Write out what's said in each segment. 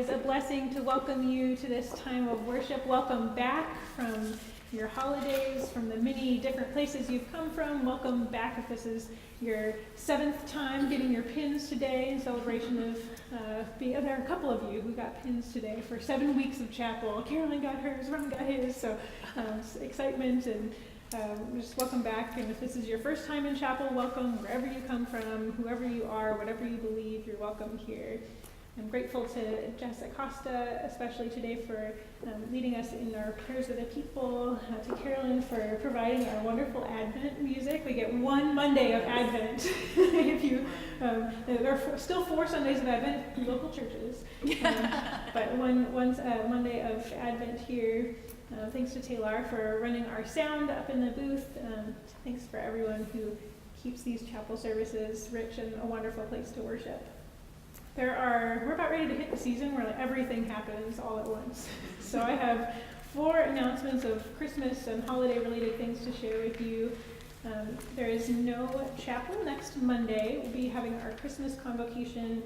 always a blessing to welcome you to this time of worship. Welcome back from your holidays, from the many different places you've come from. Welcome back if this is your 7th time getting your pins today in celebration of there are a couple of you who got pins today for 7 weeks of chapel. Carolyn got hers, Ron got his, so excitement and just welcome back. And if this is your first time in chapel, welcome wherever you come from, whoever you are, whatever you believe, you're welcome here. I'm grateful to Jess Acosta, especially today, for leading us in our prayers of the people, to Carolyn for providing our wonderful Advent music. We get one Monday of Advent. If you, there are still 4 Sundays of Advent in local churches, but one Monday of Advent here. Thanks to Taylor for running our sound up in the booth. Thanks for everyone who keeps these chapel services rich and a wonderful place to worship. We're about ready to hit the season where everything happens all at once. So I have 4 announcements of Christmas and holiday related things to share with you. There is no chapel next Monday. We'll be having our Christmas convocation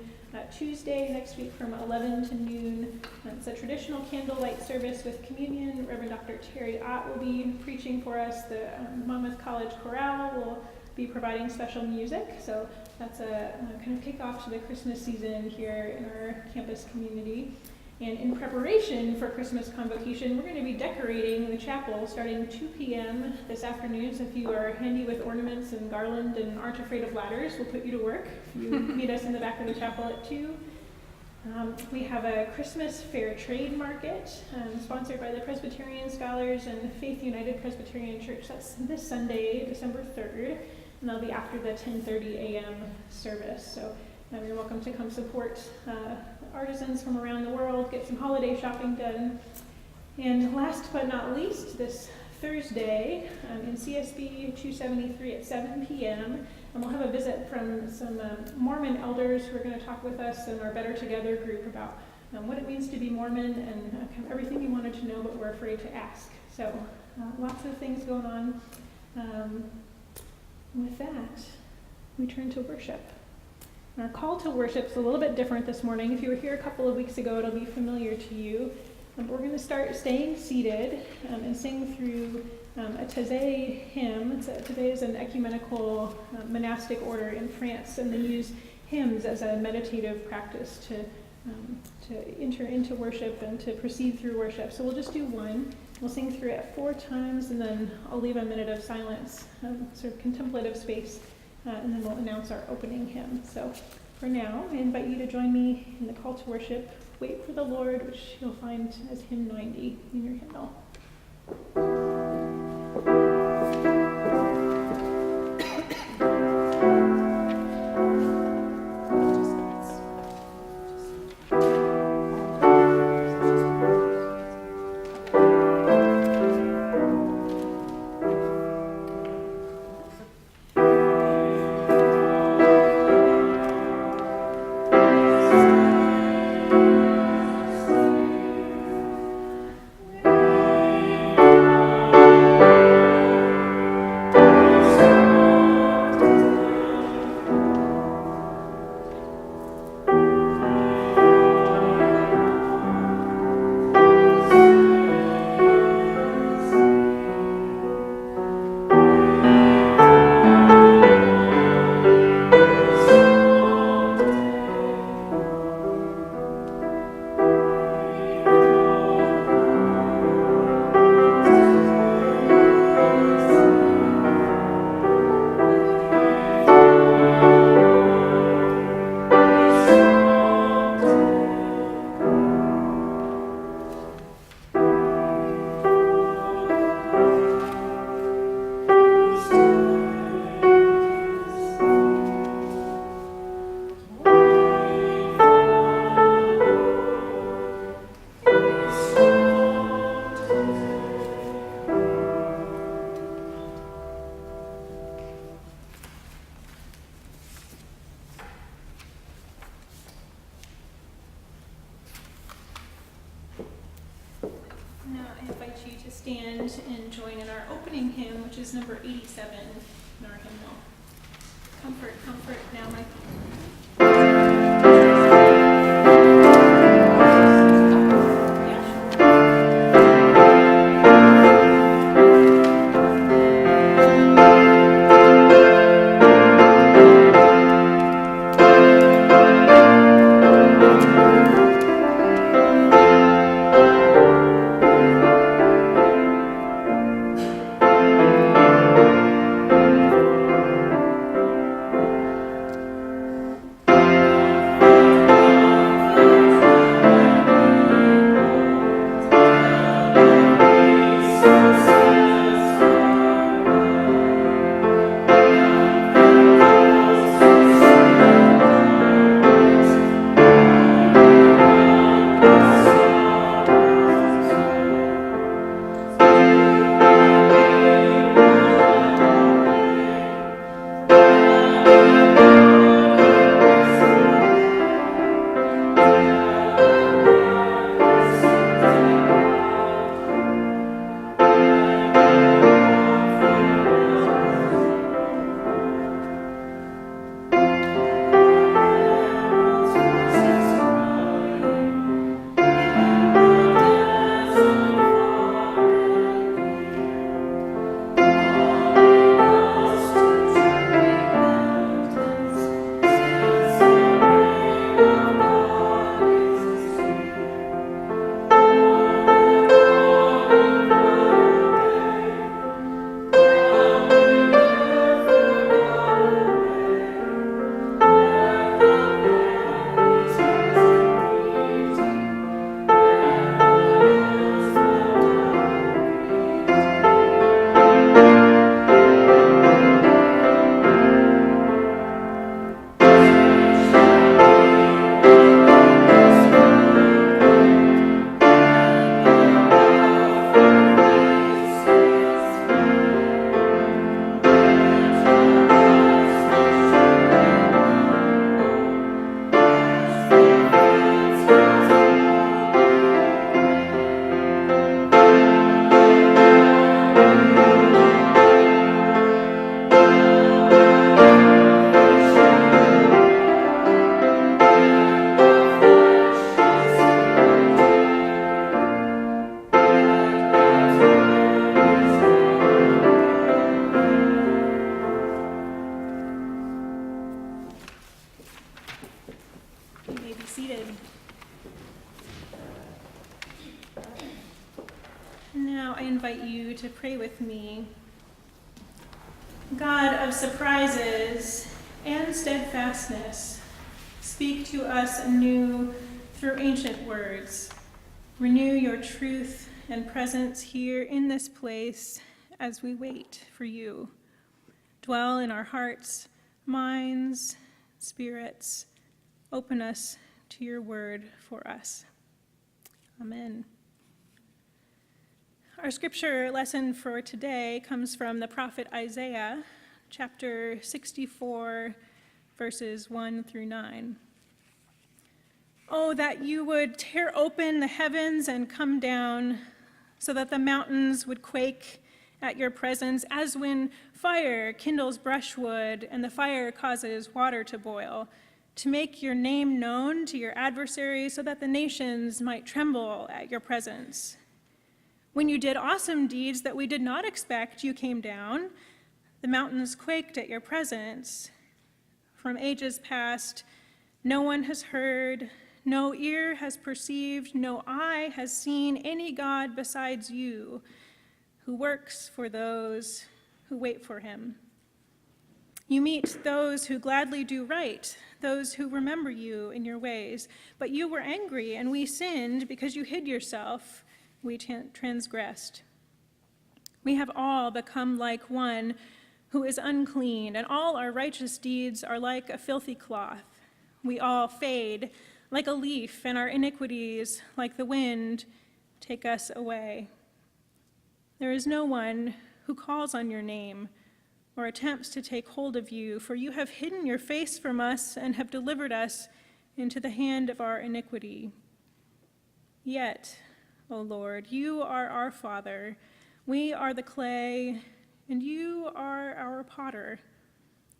Tuesday next week from 11 to noon. It's a traditional candlelight service with communion. Reverend Dr. Terry Ott will be preaching for us. The Monmouth College Chorale will be providing special music. So that's a kind of kickoff to the Christmas season here in our campus community. And in preparation for Christmas convocation, we're going to be decorating the chapel starting 2 p.m. this afternoon. So if you are handy with ornaments and garland and aren't afraid of ladders, we'll put you to work. If you meet us in the back of the chapel at 2. We have a Christmas fair trade market sponsored by the Presbyterian Scholars and Faith United Presbyterian Church. That's this Sunday, December 3rd. And that'll be after the 10:30 a.m. service. So you're welcome to come support artisans from around the world, get some holiday shopping done. And last but not least, this Thursday in CSB 273 at 7 p.m., and we'll have a visit from some Mormon elders who are going to talk with us in our Better Together group about what it means to be Mormon and kind of everything you wanted to know but were afraid to ask. So lots of things going on. With that, we turn to worship. Our call to worship is a little bit different this morning. If you were here a couple of weeks ago, it'll be familiar to you. We're going to start staying seated and sing through a Taizé hymn. Taizé is an ecumenical monastic order in France, and they use hymns as a meditative practice to enter into worship and to proceed through worship. So we'll just do one. We'll sing through it 4 times, and then I'll leave a minute of silence, sort of contemplative space, and then we'll announce our opening hymn. So for now, I invite you to join me in the call to worship, Wait for the Lord, which you'll find as hymn 90 in your hymnal. Stand and join in our opening hymn, which is number 87 in our hymnal. Comfort, comfort, now my Now I invite you to pray with me. God of surprises and steadfastness, speak to us anew through ancient words. Renew your truth and presence here in this place as we wait for you. Dwell in our hearts, minds, spirits. Open us to your word for us. Amen. Our scripture lesson for today comes from the prophet Isaiah, chapter 64, verses 1 through 9. Oh, that you would tear open the heavens and come down, so that the mountains would quake at your presence, as when fire kindles brushwood and the fire causes water to boil, to make your name known to your adversaries, so that the nations might tremble at your presence. When you did awesome deeds that we did not expect, you came down. The mountains quaked at your presence. From ages past, no one has heard, no ear has perceived, no eye has seen any God besides you, who works for those who wait for him. You meet those who gladly do right, those who remember you in your ways. But you were angry, and we sinned because you hid yourself. We transgressed. We have all become like one who is unclean, and all our righteous deeds are like a filthy cloth. We all fade like a leaf, and our iniquities, like the wind, take us away. There is no one who calls on your name or attempts to take hold of you, for you have hidden your face from us and have delivered us into the hand of our iniquity. Yet, O Lord, you are our Father. We are the clay, and you are our potter.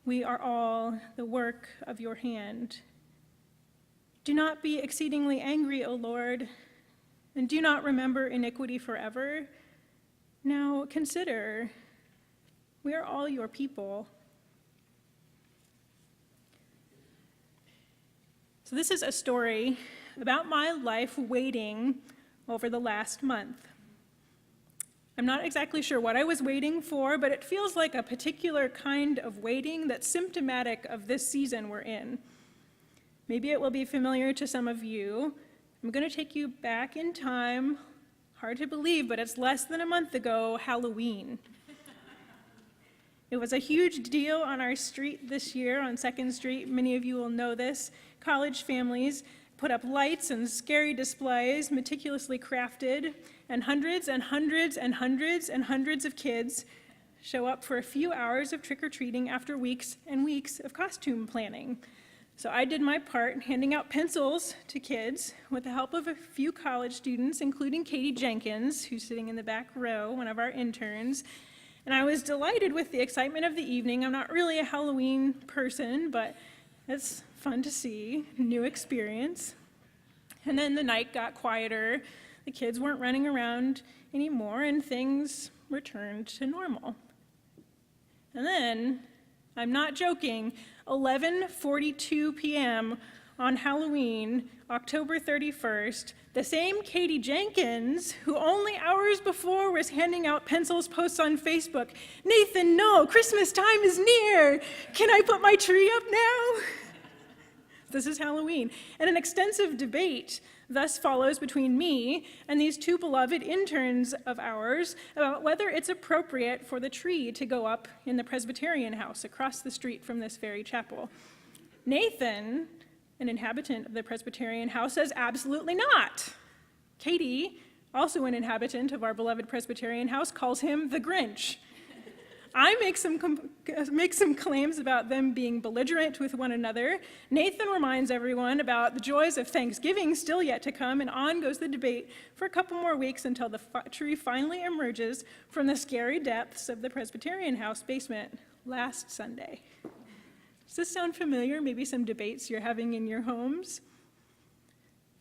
We are all the work of your hand. Do not be exceedingly angry, O Lord, and do not remember iniquity forever. Now consider, we are all your people. So this is a story about my life waiting over the last month. I'm not exactly sure what I was waiting for, but it feels like a particular kind of waiting that's symptomatic of this season we're in. Maybe it will be familiar to some of you. I'm going to take you back in time. Hard to believe, but it's less than a month ago, Halloween. It was a huge deal on our street this year, on 2nd Street. Many of you will know this. College families put up lights and scary displays, meticulously crafted, and hundreds and hundreds and hundreds and hundreds of kids show up for a few hours of trick-or-treating after weeks and weeks of costume planning. So I did my part, handing out pencils to kids with the help of a few college students, including Katie Jenkins, who's sitting in the back row, one of our interns. And I was delighted with the excitement of the evening. I'm not really a Halloween person, but it's fun to see, new experience. And then the night got quieter. The kids weren't running around anymore, and things returned to normal. And then, I'm not joking, 11:42 p.m. on Halloween, October 31st, the same Katie Jenkins, who only hours before was handing out pencils posts on Facebook, "Nathan, no, Christmas time is near. Can I put my tree up now?" This is Halloween. And an extensive debate thus follows between me and these two beloved interns of ours about whether it's appropriate for the tree to go up in the Presbyterian house across the street from this very chapel. Nathan, an inhabitant of the Presbyterian house, says absolutely not. Katie, also an inhabitant of our beloved Presbyterian house, calls him the Grinch. I make some claims about them being belligerent with one another. Nathan reminds everyone about the joys of Thanksgiving still yet to come, and on goes the debate for a couple more weeks until the tree finally emerges from the scary depths of the Presbyterian house basement last Sunday. Does this sound familiar? Maybe some debates you're having in your homes?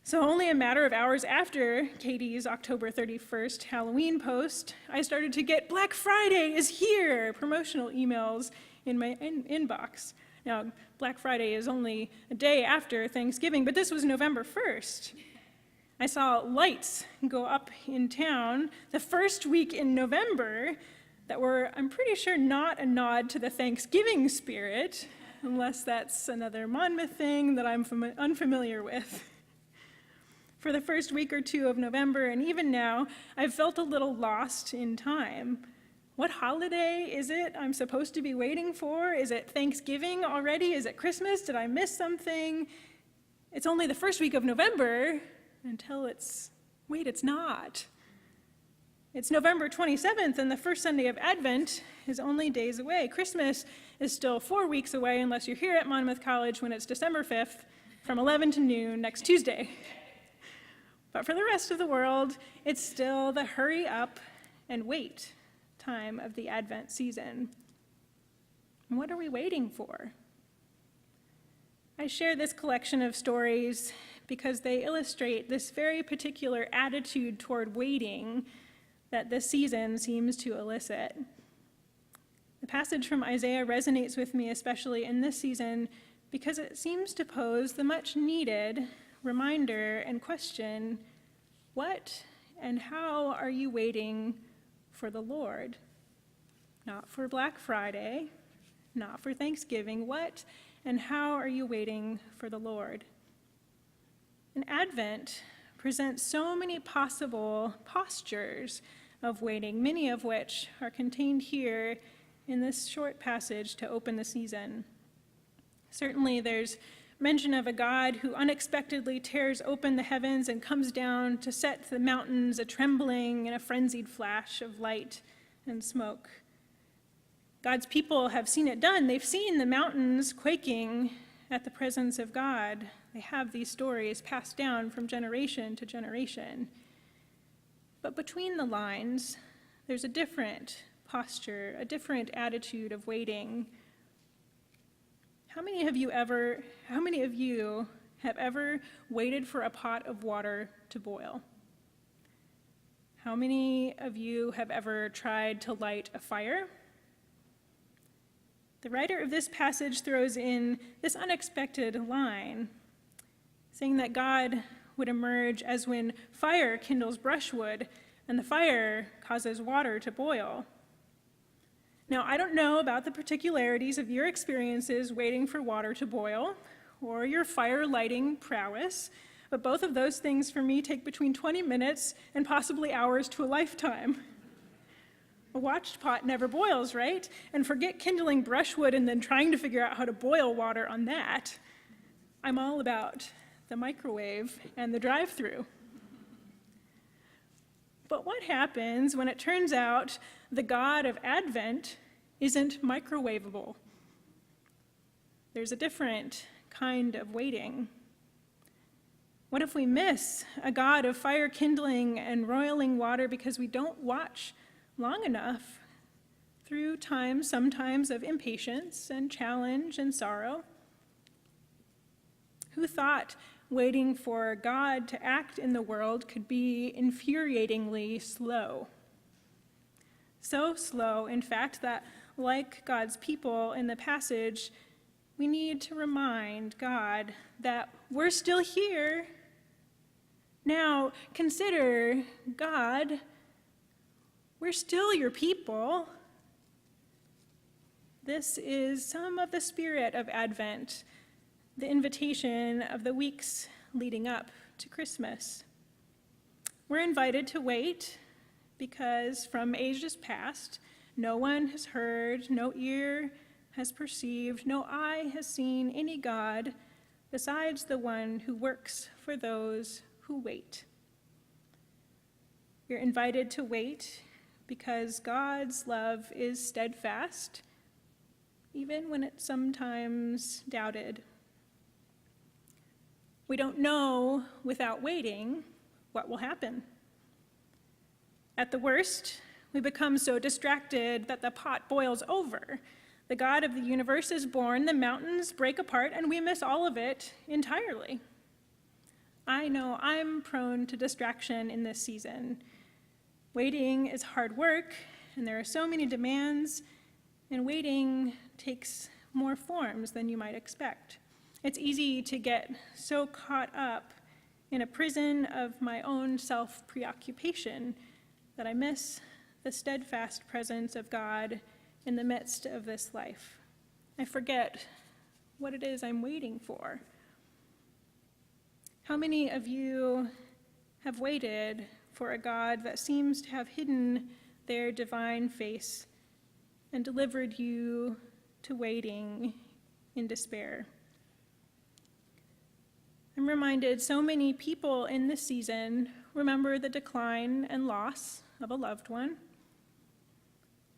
So only a matter of hours after Katie's October 31st Halloween post, I started to get "Black Friday is here" promotional emails in my inbox. Now, Black Friday is only a day after Thanksgiving, but this was November 1st. I saw lights go up in town the first week in November that were, I'm pretty sure, not a nod to the Thanksgiving spirit, unless that's another Monmouth thing that I'm unfamiliar with. For the first week or two of November, and even now, I've felt a little lost in time. What holiday is it I'm supposed to be waiting for? Is it Thanksgiving already? Is it Christmas? Did I miss something? It's only the first week of November until it's not. It's November 27th, and the first Sunday of Advent is only days away. Christmas is still 4 weeks away, unless you're here at Monmouth College when it's December 5th from 11 to noon next Tuesday. But for the rest of the world, it's still the hurry up and wait time of the Advent season. And what are we waiting for? I share this collection of stories because they illustrate this very particular attitude toward waiting that this season seems to elicit. The passage from Isaiah resonates with me, especially in this season, because it seems to pose the much needed reminder and question, what and how are you waiting for the Lord? Not for Black Friday, not for Thanksgiving. What and how are you waiting for the Lord? And Advent presents so many possible postures of waiting, many of which are contained here in this short passage to open the season. Certainly there's mention of a God who unexpectedly tears open the heavens and comes down to set the mountains a-trembling in a frenzied flash of light and smoke. God's people have seen it done. They've seen the mountains quaking at the presence of God. They have these stories passed down from generation to generation. But between the lines, there's a different posture, a different attitude of waiting. How many of you have ever waited for a pot of water to boil? How many of you have ever tried to light a fire? The writer of this passage throws in this unexpected line, saying that God would emerge as when fire kindles brushwood and the fire causes water to boil. Now, I don't know about the particularities of your experiences waiting for water to boil or your fire lighting prowess, but both of those things for me take between 20 minutes and possibly hours to a lifetime. A watched pot never boils, right? And forget kindling brushwood and then trying to figure out how to boil water on that. I'm all about the microwave and the drive-through. But what happens when it turns out the God of Advent isn't microwavable? There's a different kind of waiting. What if we miss a God of fire kindling and roiling water because we don't watch long enough through times sometimes of impatience and challenge and sorrow? Who thought waiting for God to act in the world could be infuriatingly slow? So slow, in fact, that like God's people in the passage, we need to remind God that we're still here. Now, consider, God, we're still your people. This is some of the spirit of Advent, the invitation of the weeks leading up to Christmas. We're invited to wait because from ages past, no one has heard, no ear has perceived, no eye has seen any God besides the one who works for those who wait. You're invited to wait because God's love is steadfast, even when it's sometimes doubted. We don't know without waiting what will happen. At the worst, we become so distracted that the pot boils over. The God of the universe is born, the mountains break apart, and we miss all of it entirely. I know I'm prone to distraction in this season. Waiting is hard work, and there are so many demands, and waiting takes more forms than you might expect. It's easy to get so caught up in a prison of my own self-preoccupation, that I miss the steadfast presence of God in the midst of this life. I forget what it is I'm waiting for. How many of you have waited for a God that seems to have hidden their divine face and delivered you to waiting in despair? I'm reminded so many people in this season remember the decline and loss of a loved one.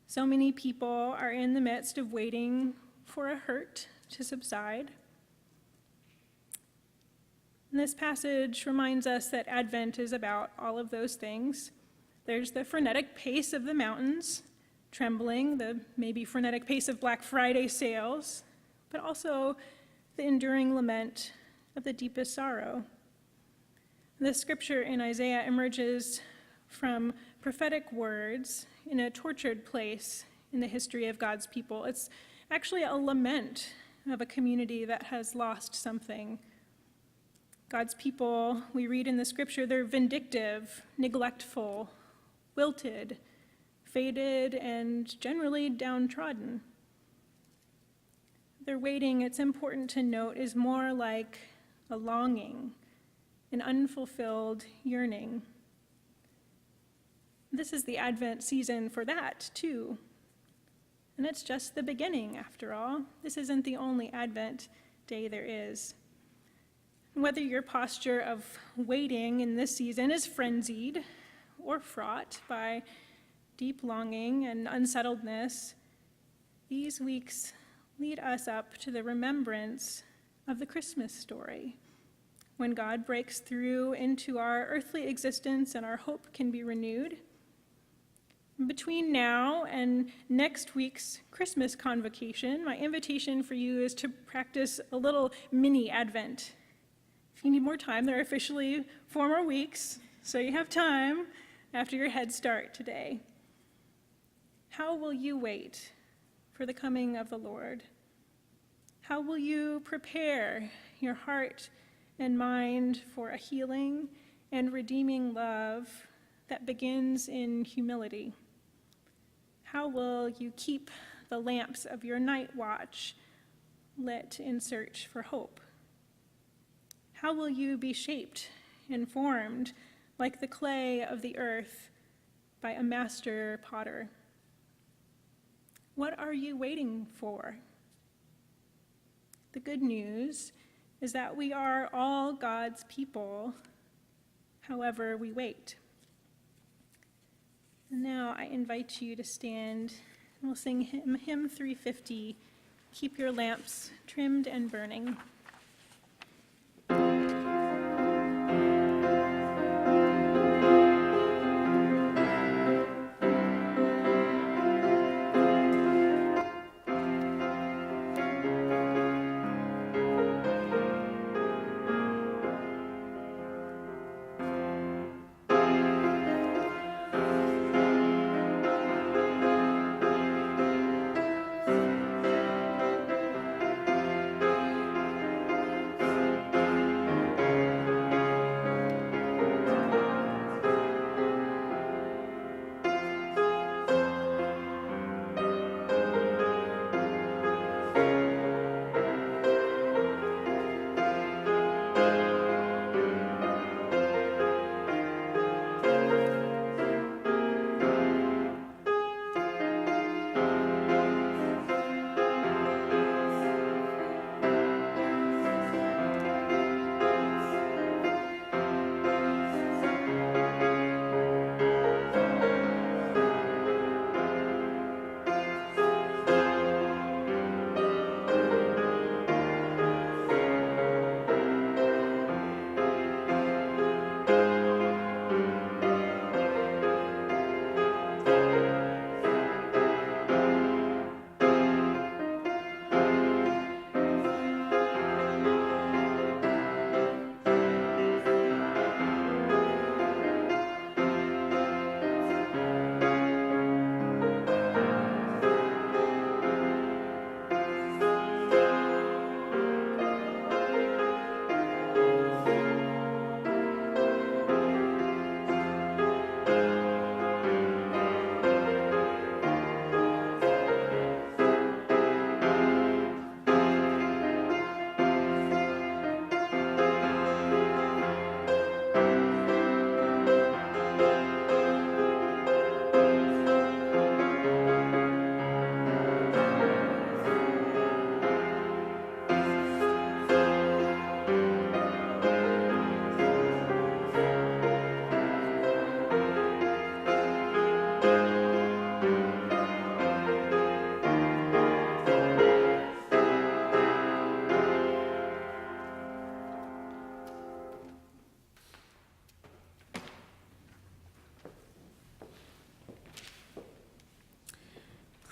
So many people are in the midst of waiting for a hurt to subside. And this passage reminds us that Advent is about all of those things. There's the frenetic pace of the mountains, trembling, the maybe frenetic pace of Black Friday sales, but also the enduring lament of the deepest sorrow. The scripture in Isaiah emerges from prophetic words in a tortured place in the history of God's people. It's actually a lament of a community that has lost something. God's people, we read in the scripture, they're vindictive, neglectful, wilted, faded, and generally downtrodden. Their waiting, it's important to note, is more like a longing, an unfulfilled yearning. This is the Advent season for that, too. And it's just the beginning, after all. This isn't the only Advent day there is. Whether your posture of waiting in this season is frenzied or fraught by deep longing and unsettledness, these weeks lead us up to the remembrance of the Christmas story, when God breaks through into our earthly existence and our hope can be renewed. Between now and next week's Christmas convocation, my invitation for you is to practice a little mini Advent. If you need more time, there are officially 4 more weeks, so you have time after your head start today. How will you wait for the coming of the Lord? How will you prepare your heart and mind for a healing and redeeming love that begins in humility? How will you keep the lamps of your night watch lit in search for hope? How will you be shaped and formed like the clay of the earth by a master potter? What are you waiting for? The good news is that we are all God's people, however we wait. And now I invite you to stand, and we'll sing hymn 350, Keep Your Lamps Trimmed and Burning.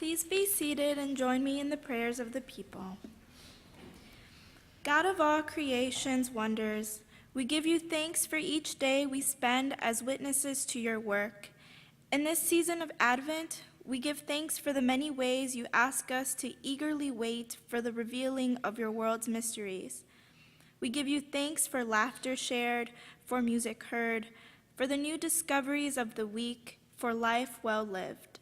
Please be seated and join me in the prayers of the people. God of all creation's wonders, we give you thanks for each day we spend as witnesses to your work. In this season of Advent, we give thanks for the many ways you ask us to eagerly wait for the revealing of your world's mysteries. We give you thanks for laughter shared, for music heard, for the new discoveries of the week, for life well lived.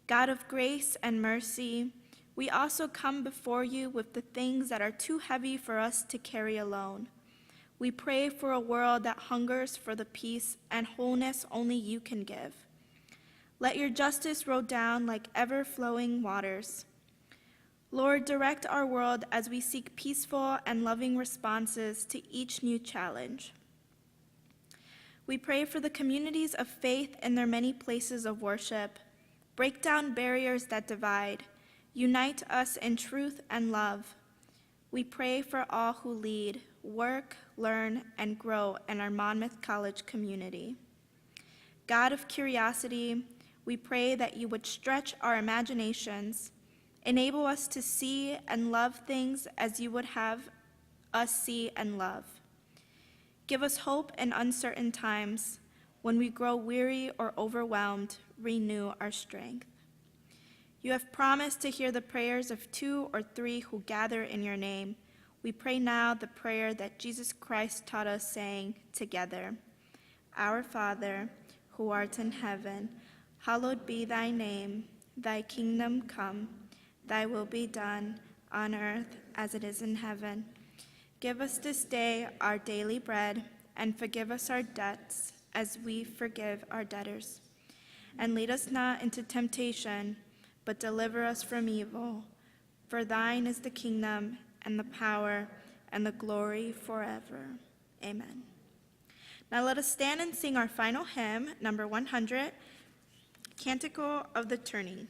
God of grace and mercy, we also come before you with the things that are too heavy for us to carry alone. We pray for a world that hungers for the peace and wholeness only you can give. Let your justice roll down like ever-flowing waters. Lord, direct our world as we seek peaceful and loving responses to each new challenge. We pray for the communities of faith in their many places of worship. Break down barriers that divide. Unite us in truth and love. We pray for all who lead, work, learn, and grow in our Monmouth College community. God of curiosity, we pray that you would stretch our imaginations, enable us to see and love things as you would have us see and love. Give us hope in uncertain times. When we grow weary or overwhelmed, renew our strength. You have promised to hear the prayers of 2 or 3 who gather in your name. We pray now the prayer that Jesus Christ taught us, saying together, Our Father, who art in heaven, hallowed be thy name. Thy kingdom come, thy will be done on earth as it is in heaven. Give us this day our daily bread, and forgive us our debts as we forgive our debtors. And lead us not into temptation, but deliver us from evil. For thine is the kingdom, and the power, and the glory forever. Amen. Now let us stand and sing our final hymn, number 100, Canticle of the Turning.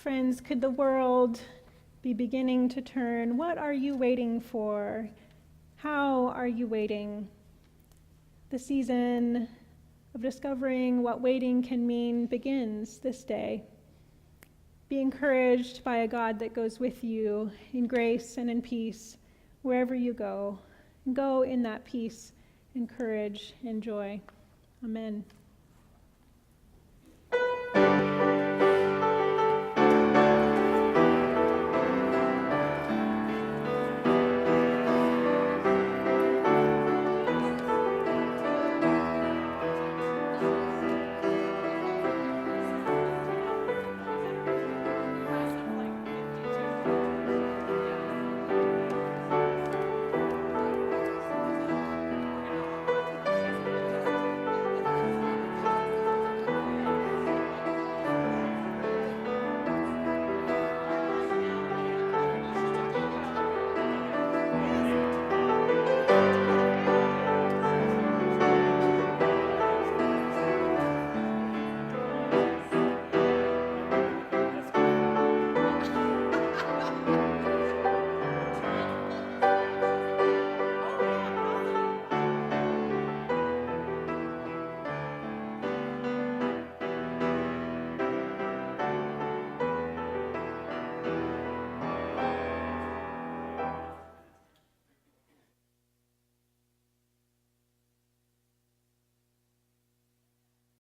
Friends, could the world be beginning to turn? What are you waiting for? How are you waiting? The season of discovering what waiting can mean begins this day. Be encouraged by a God that goes with you in grace and in peace wherever you go. Go in that peace and courage and joy. Amen.